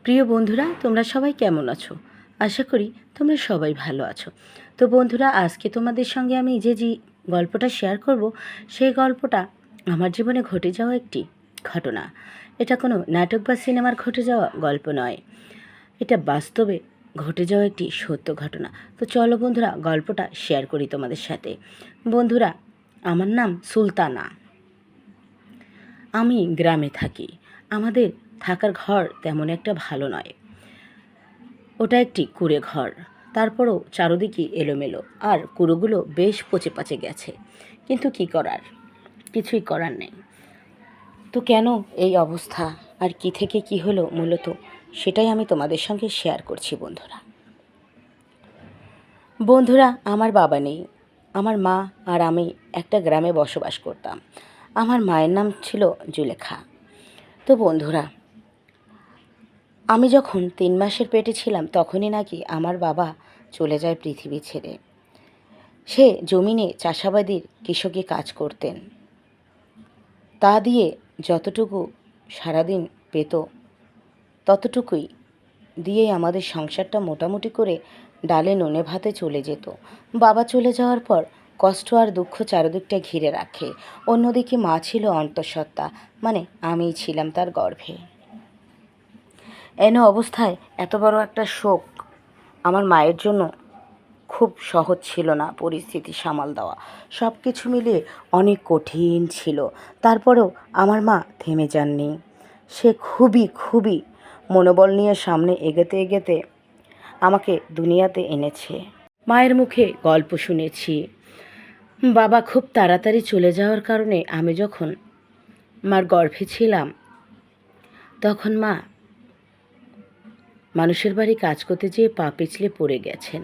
প্রিয় বন্ধুরা, তোমরা সবাই কেমন আছো? আশা করি তোমরা সবাই ভালো আছো। তো বন্ধুরা, আজকে তোমাদের সঙ্গে আমি যে গল্পটা শেয়ার করব, সেই গল্পটা আমার জীবনে ঘটে যাওয়া একটি ঘটনা। এটা কোনো নাটক বা সিনেমার ঘটে যাওয়া গল্প নয়, এটা বাস্তবে ঘটে যাওয়া একটি সত্য ঘটনা। তো চলো বন্ধুরা, গল্পটা শেয়ার করি তোমাদের সাথে। বন্ধুরা, আমার নাম সুলতানা। আমি গ্রামে থাকি। আমাদের থাকার ঘর তেমন একটা ভালো নয়, ওটা একটি কুঁড়ে ঘর। তারপরও চারদিকে এলোমেলো, আর কুঁড়োগুলো বেশ পচে পচে গেছে। কিন্তু কি করার, কিছুই করার নেই। তো কেন এই অবস্থা, আর কি থেকে কি হলো মূলত, সেটাই আমি তোমাদের সঙ্গে শেয়ার করছি বন্ধুরা। বন্ধুরা, আমার বাবা নেই। আমার মা আর আমি একটা গ্রামে বসবাস করতাম। আমার মায়ের নাম ছিল জুলেখা। তো বন্ধুরা, আমি যখন 3 মাসের পেটে ছিলাম তখনই নাকি আমার বাবা চলে যায় পৃথিবী ছেড়ে। সে জমিনে চাষাবাদির কৃষকি কাজ করতেন। তা দিয়ে যতটুকু সারাদিন পেত ততটুকুই দিয়েই আমাদের সংসারটা মোটামুটি করে ডালে নুনে ভাতে চলে যেত। বাবা চলে যাওয়ার পর কষ্ট আর দুঃখ চারদিকটা ঘিরে রাখে। অন্যদিকে মা ছিল অন্তঃসত্ত্বা, মানে আমিই ছিলাম তার গর্ভে। এন অবস্থায় এত বড় একটা শোক আমার মায়ের জন্য খুব সহজ ছিল না পরিস্থিতি সামাল দেওয়া। সব কিছু মিলিয়ে অনেক কঠিন ছিল। তারপরেও আমার মা থেমে যাননি। সে খুবই মনোবল নিয়ে সামনে এগোতে এগোতে আমাকে দুনিয়াতে এনেছে। মায়ের মুখে গল্প শুনেছি। বাবা খুব তাড়াতাড়ি চলে যাওয়ার কারণে আমি যখন মার গর্ভে ছিলাম, তখন মা মানুষের বাড়ি কাজ করতে যেয়ে পা পিছলে পড়ে গেছেন।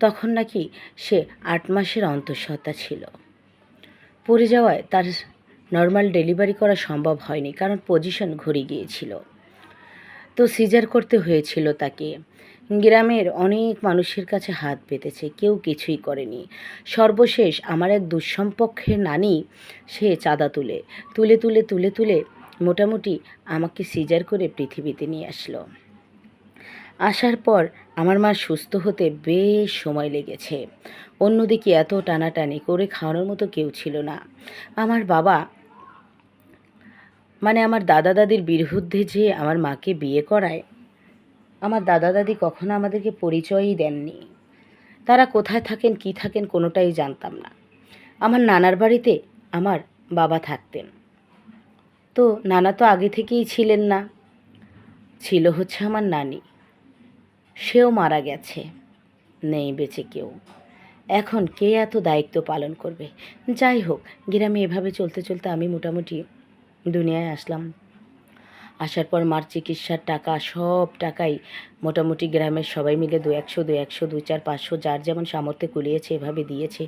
তখন নাকি সে 8 মাসের অন্তঃসত্ত্বা ছিল। পড়ে যাওয়ায় তার নর্মাল ডেলিভারি করা সম্ভব হয়নি, কারণ পজিশন ঘুরে গিয়েছিল। তো সিজার করতে হয়েছিল তাকে। গ্রামের অনেক মানুষের কাছে হাত পেতেছে, কেউ কিছুই করেনি। সর্বশেষ আমার এক দুঃসম্পর্কের নানি, সে চাঁদা তুলে তুলে তুলে তুলে তুলে মোটামুটি আমাকে সিজার করে পৃথিবীতে নিয়ে আসলো। আসার পর আমার মা সুস্থ হতে বেশ সময় লেগেছে। অন্যদিকে এত টানাটানি করে খাওয়ানোর মতো কেউ ছিল না। আমার বাবা, মানে আমার দাদা দাদির বিরুদ্ধে যে আমার মাকে বিয়ে করায়, আমার দাদা দাদি কখনো আমাদেরকে পরিচয়ই দেননি। তারা কোথায় থাকেন কী থাকেন কোনোটাই জানতাম না। আমার নানার বাড়িতে আমার বাবা থাকতেন। তো নানা তো আগে থেকেই ছিলেন না, ছিল হচ্ছে আমার নানি। সেও মারা গেছে, নেই বেঁচে কেউ। এখন কে এত দায়িত্ব পালন করবে? যাই হোক, গ্রামে এভাবে চলতে চলতে আমি মোটামুটি দুনিয়ায় আসলাম। আসার পর মার চিকিৎসার টাকা, সব টাকাই মোটামুটি গ্রামের সবাই মিলে 200, 200, 2, 4, 500 যার যেমন সামর্থ্যে কুলিয়েছে এভাবে দিয়েছে।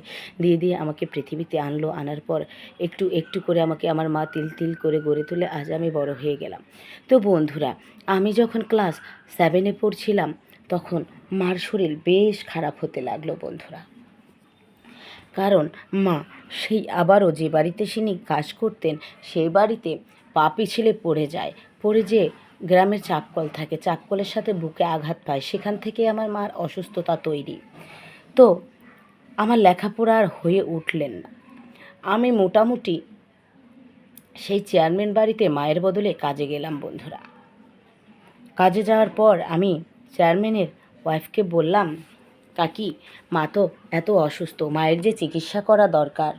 দিয়ে আমাকে পৃথিবীতে আনলো। আনার পর একটু একটু করে আমাকে আমার মা তিল তিল করে গড়ে তুলে আজ আমি বড় হয়ে গেলাম। তো বন্ধুরা, আমি যখন ক্লাস 7-এ পড়ছিলাম তখন মার শরীর বেশ খারাপ হতে লাগলো বন্ধুরা। কারণ মা সেই আবারও যে বাড়িতে তিনি কাজ করতেন সেই বাড়িতে পা পিছলে পড়ে যায়। পড়ে যেয়ে গ্রামের চাপকল থাকে, চাপকলের সাথে বুকে আঘাত পায়। সেখান থেকে আমার মার অসুস্থতা তৈরি। তো আমার লেখাপড়া আর হয়ে উঠলেন না। আমি মোটামুটি সেই চেয়ারম্যান বাড়িতে মায়ের বদলে কাজে গেলাম বন্ধুরা। কাজে যাওয়ার পর আমি চেয়ারম্যানের ওয়াইফকে বললাম, কাকি, মা তো এত অসুস্থ, মায়ের যে চিকিৎসা করা দরকার,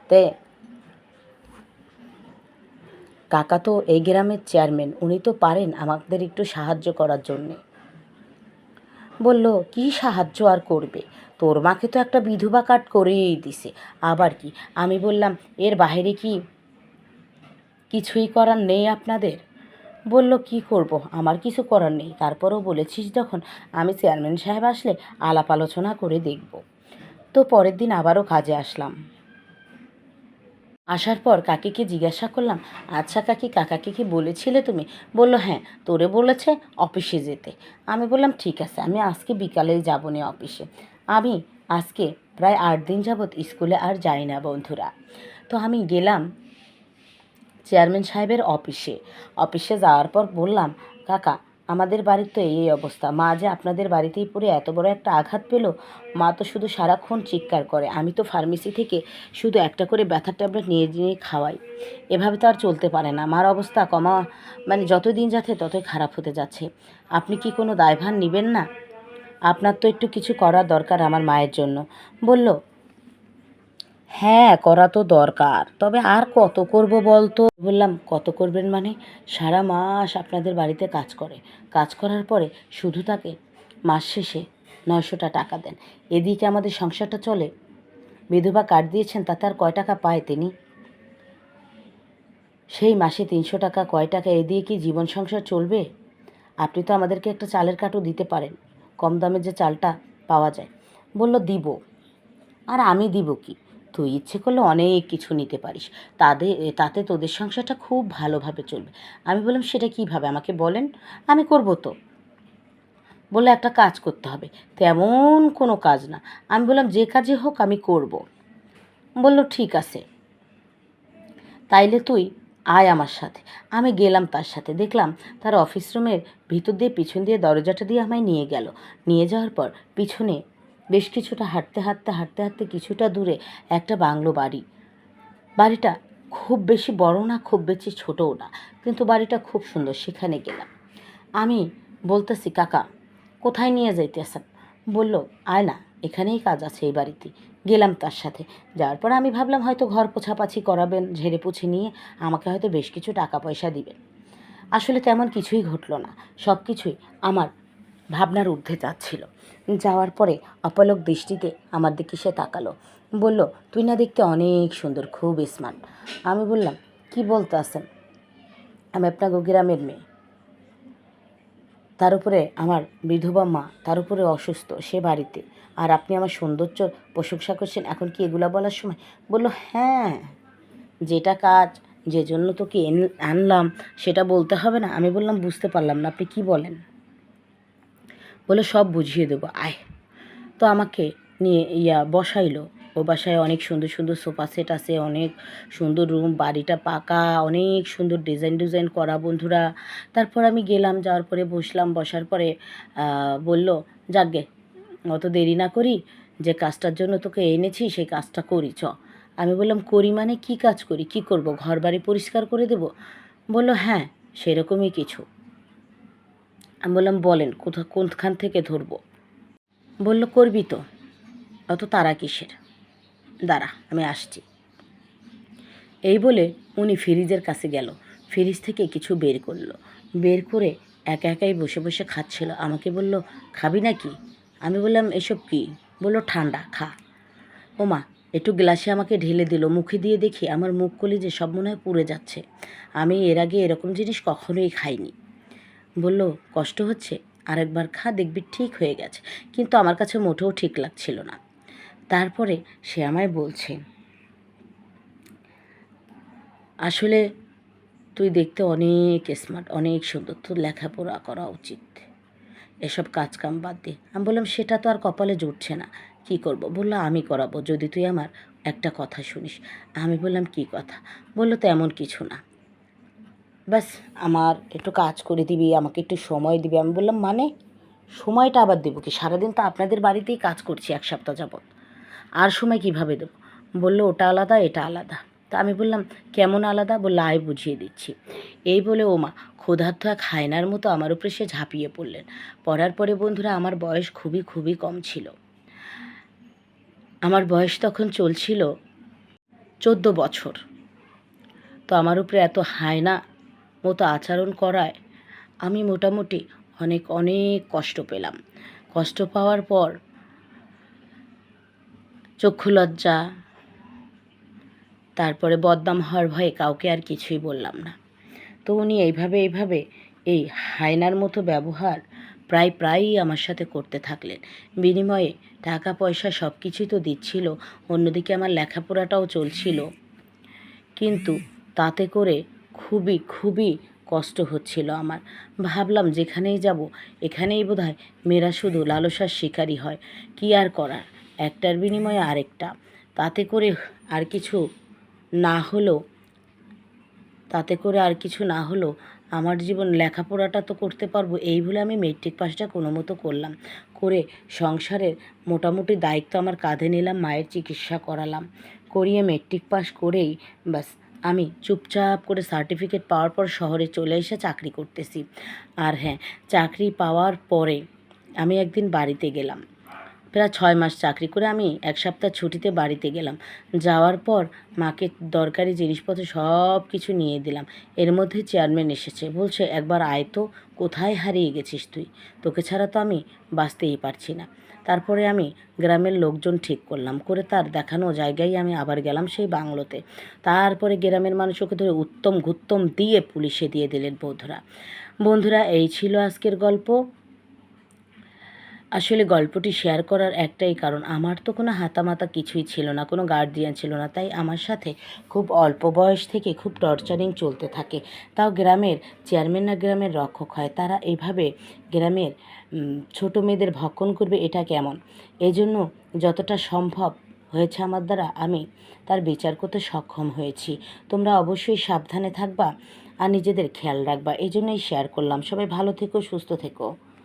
তাই কাকা তো এই গ্রামের চেয়ারম্যান, উনি তো পারেন আমাদের একটু সাহায্য করার জন্যে। বলল, কি সাহায্য আর করবে, তোর মাকে তো একটা বিধবা কার্ড করেই দিছে, আবার কি? আমি বললাম, এর বাইরে কি কিছুই করার নেই আপনাদের? বলল, কি করব, আমার কিছু করার নেই, তারপরেও বলেছিস যখন, আমি চেয়ারম্যান সাহেব আসলে আলাপ আলোচনা করে দেখব। তো পরের দিন আবারও কাজে আসলাম। আসার পর কাকিকে জিজ্ঞাসা করলাম, আচ্ছা কাকি, কাকাকে কি বলেছিলে তুমি? বলল, হ্যাঁ, তোরে বলেছে অফিসে যেতে। আমি বললাম, ঠিক আছে, আমি আজকে বিকালেই যাব না অফিসে। আমি আজকে প্রায় 8 দিন যাবৎ স্কুলে আর যাই না বন্ধুরা। তো আমি গেলাম চেয়ারম্যান সাহেবের অফিসে। অফিসে যাওয়ার পর বললাম, কাকা, আমাদের বাড়ির তো এই অবস্থা। মা যে আপনাদের বাড়িতেই পড়ে এত বড় একটা আঘাত পেল, মা তো শুধু সারাক্ষণ চিৎকার করে। আমি তো ফার্মেসি থেকে শুধু একটা করে ব্যথার ট্যাবলেট নিয়ে নিয়ে খাওয়াই। এভাবে তো আর চলতে পারে না। মার অবস্থা মানে যত দিন যাচ্ছে ততই খারাপ হতে যাচ্ছে। আপনি কি কোনো দায়ভার নেবেন না? আপনার তো একটু কিছু করার দরকার আমার মায়ের জন্য। বলল, হ্যাঁ, করা তো দরকার, তবে আর কত করব বলতো? বললাম, কত করবেন মানে? সারা মাস আপনাদের বাড়িতে কাজ করে, কাজ করার পরে শুধু তাকে মাস শেষে 900টা টাকা দেন। এদিকে আমাদের সংসারটা চলে। বিধবা কার্ড দিয়েছেন, তাতে আর কয় টাকা পায় তিনি? সেই মাসে 300 টাকা, কয় টাকা এ দিয়ে কি জীবন সংসার চলবে? আপনি তো আমাদেরকে একটা চালের কাঠও দিতে পারেন, কম দামে যে চালটা পাওয়া যায়। বলল, দিব। আর আমি দিব কি? তুই ইচ্ছে করলে অনেক কিছু নিতে পারিস, তাতে তোদের সংসারটা খুব ভালোভাবে চলবে। আমি বললাম, সেটা কীভাবে আমাকে বলেন, আমি করব তো। বললো, একটা কাজ করতে হবে। তেমন কোনো কাজ না। আমি বললাম, যে কাজে হোক আমি করব। বলল, ঠিক আছে, তাইলে তুই আয় আমার সাথে। আমি গেলাম তার সাথে। দেখলাম তার অফিস রুমের ভিতর দিয়ে পিছন দিয়ে দরজাটা দিয়ে আমায় নিয়ে গেল। নিয়ে যাওয়ার পর পিছনে বেশ কিছুটা হাঁটতে কিছুটা দূরে একটা বাংলো বাড়ি। বাড়িটা খুব বেশি বড় না, খুব বেশি ছোটও না, কিন্তু বাড়িটা খুব সুন্দর। সেখানে গেলাম। আমি বলতেছি, কাকা কোথায় নিয়ে যাইতেছেন? বলল, আয় না, এখানেই কাজ আছে এই বাড়িতে। গেলাম তার সাথে। যাওয়ার পর আমি ভাবলাম হয়তো ঘর পোছাপাছি করাবেন, ঝেড়ে পুছে নিয়ে আমাকে হয়তো বেশ কিছু টাকা পয়সা দিবেন। আসলে তেমন কিছুই ঘটল না। সব কিছুই আমার ভাবনার ঊর্ধ্বে যাচ্ছিল। যাওয়ার পরে অপলক দৃষ্টিতে আমার দিকে সে তাকালো। বলল, তুই না দেখতে অনেক সুন্দর, খুব স্মার্ট। আমি বললাম, কি বলতে আছেন? আমি আপনার গ্রামের মেয়ে। তার উপরে আমার বিধবা মা, তার উপরে অসুস্থ, সে বাড়িতে। আর আপনি আমার সৌন্দর্য প্রশংসা করছেন, এখন কি এগুলা বলার সময়? বলল, হ্যাঁ, যেটা কাজ, যে জন্য তোকে আনলাম সেটা বলতে হবে না? আমি বললাম, বুঝতে পারলাম না, আপনি কি বলেন? বলে, সব বুঝিয়ে দেবো, আয়। তো আমাকে নিয়ে বসাইলো। ও বাসায় অনেক সুন্দর সুন্দর সোফা সেট আছে, অনেক সুন্দর রুম, বাড়িটা পাকা, অনেক সুন্দর ডিজাইন করা বন্ধুরা। তারপর আমি গেলাম, যাওয়ার পরে বসলাম। বসার পরে বলল, যাকগে, অত দেরি না করি, যে কাজটার জন্য তোকে এনেছি সেই কাজটা করি, চ। আমি বললাম, করি মানে কি কাজ করি? কি করব? ঘর বাড়ি পরিষ্কার করে দেব? বলল, হ্যাঁ, সেরকমই কিছু। আমি বললাম, বলেন কোনখান থেকে ধরবো? বলল, করবি তো, অত তারা কিসের? দাঁড়া, আমি আসছি। এই বলে উনি ফ্রিজের কাছে গেল। ফ্রিজ থেকে কিছু বের করলো। বের করে একাই বসে বসে খাচ্ছিল। আমাকে বলল, খাবি নাকি? আমি বললাম, এসব কি? বলল, ঠান্ডা, খা। ওমা, একটু গ্লাসে আমাকে ঢেলে দিল। মুখে দিয়ে দেখি আমার মুখ কলিজে সব মনে হয় পুড়ে যাচ্ছে। আমি এর আগে এরকম জিনিস কখনোই খাইনি। বলল, কষ্ট হচ্ছে? আরেকবার খা, দেখবি ঠিক হয়ে গেছে। কিন্তু আমার কাছে মোটেও ঠিক লাগছিল না। তারপরে সে আমায় বলছে, আসলে তুই দেখতে অনেক স্মার্ট, অনেক সুন্দর, তোর লেখাপড়া করা উচিত, এসব কাজ কাম বাদ দে। আমি বললাম, সেটা তো আর কপালে জুটছে না, কি করব? বললো, আমি করাবো, যদি তুই আমার একটা কথা শুনিস। আমি বললাম, কি কথা? বললো, তেমন কিছু না, ব্যাস আমার একটু কাজ করে দিবি, আমাকে একটু সময় দিবি। আমি বললাম, মানে? সময়টা আবার দেবো কি? সারাদিন তো আপনাদের বাড়িতেই কাজ করছি 1 সপ্তাহ যাবৎ, আর সময় কিভাবে দেবো? বললো, ওটা আলাদা, এটা আলাদা। তা আমি বললাম, কেমন আলাদা? বললো, আয় বুঝিয়ে দিচ্ছি। এই বলে ওমা ক্ষুধার্ত এক হায়নার মতো আমার উপরে সে ঝাঁপিয়ে পড়লেন। পড়ার পরে বন্ধুরা, আমার বয়স খুবই খুবই কম ছিল। আমার বয়স তখন চলছিল 14 বছর। তো আমার উপরে এত হায়না মতো আচরণ করায় আমি মোটামুটি অনেক অনেক কষ্ট পেলাম। কষ্ট পাওয়ার পর চক্ষু লজ্জা, তারপরে বদনাম হওয়ার ভয়ে কাউকে আর কিছুই বললাম না। তো উনি এইভাবে এই হায়নার মতো ব্যবহার প্রায়ই আমার সাথে করতে থাকলেন। বিনিময়ে টাকা পয়সা সব কিছুই তো দিচ্ছিল, অন্যদিকে আমার লেখাপড়াটাও চলছিল, কিন্তু তাতে করে খুবই কষ্ট হচ্ছিল আমার। ভাবলাম, যেখানেই যাব এখানেই বোধহয় মেয়েরা শুধু লালসার শিকারী হয়। কি আর করার, একটার বিনিময়ে আরেকটা। তাতে করে আর কিছু না হলেও তাতে করে আর কিছু না হলেও আমার জীবন লেখাপড়াটা তো করতে পারবো, এই বলে আমি মেট্রিক পাসটা কোনো মতো করলাম। করে সংসারের মোটামুটি দায়িত্ব আমার কাঁধে নিলাম, মায়ের চিকিৎসা করালাম। করিয়ে মেট্রিক পাস করেই ব্যাস আমি চুপচাপ করে সার্টিফিকেট পাওয়ার পর শহরে চলে এসে চাকরি করতেছি। আর হ্যাঁ, চাকরি পাওয়ার পরে আমি একদিন বাড়িতে গেলাম। প্রায় 6 মাস চাকরি করে আমি 1 সপ্তাহ ছুটিতে বাড়িতে গেলাম। যাওয়ার পর মাকে দরকারি জিনিসপত্র সব কিছু নিয়ে দিলাম। এর মধ্যে চেয়ারম্যান এসেছে, বলছে, একবার আয় তো, কোথায় হারিয়ে গেছিস তুই? তোকে ছাড়া তো আমি বাঁচতেই পারছি না। তারপরে আমি গ্রামের লোকজন ঠিক করলাম, করে তার দেখানো জায়গায় আমি আবার গেলাম, সেই বাংলোতে। তারপরে গ্রামের মানুষ ওকে ধরে উত্তম ঘুত্তম দিয়ে পুলিশে দিয়ে দিলেন বন্ধুরা। বন্ধুরা, এই ছিল আজকের গল্প। আসলে গল্পটি শেয়ার করার একটাই কারণ, আমার তো কোনো হাতামাতা কিছুই ছিল না, কোনো গার্ডিয়ান ছিল না, তাই আমার সাথে খুব অল্প বয়স থেকে খুব টর্চারিং চলতে থাকে। তাও গ্রামের চেয়ারম্যান না গ্রামের রক্ষক হয়, তারা এইভাবে গ্রামের ছোট মেয়েদের ভক্ষণ করবে, এটা কেমন? এই জন্য যতটা সম্ভব হয়েছে আমার দ্বারা, আমি তার বিচার করতে সক্ষম হয়েছি। তোমরা অবশ্যই সাবধানে থাকবা আর নিজেদের খেয়াল রাখবা, এই জন্যই শেয়ার করলাম। সবাই ভালো থেকো, সুস্থ থেকো।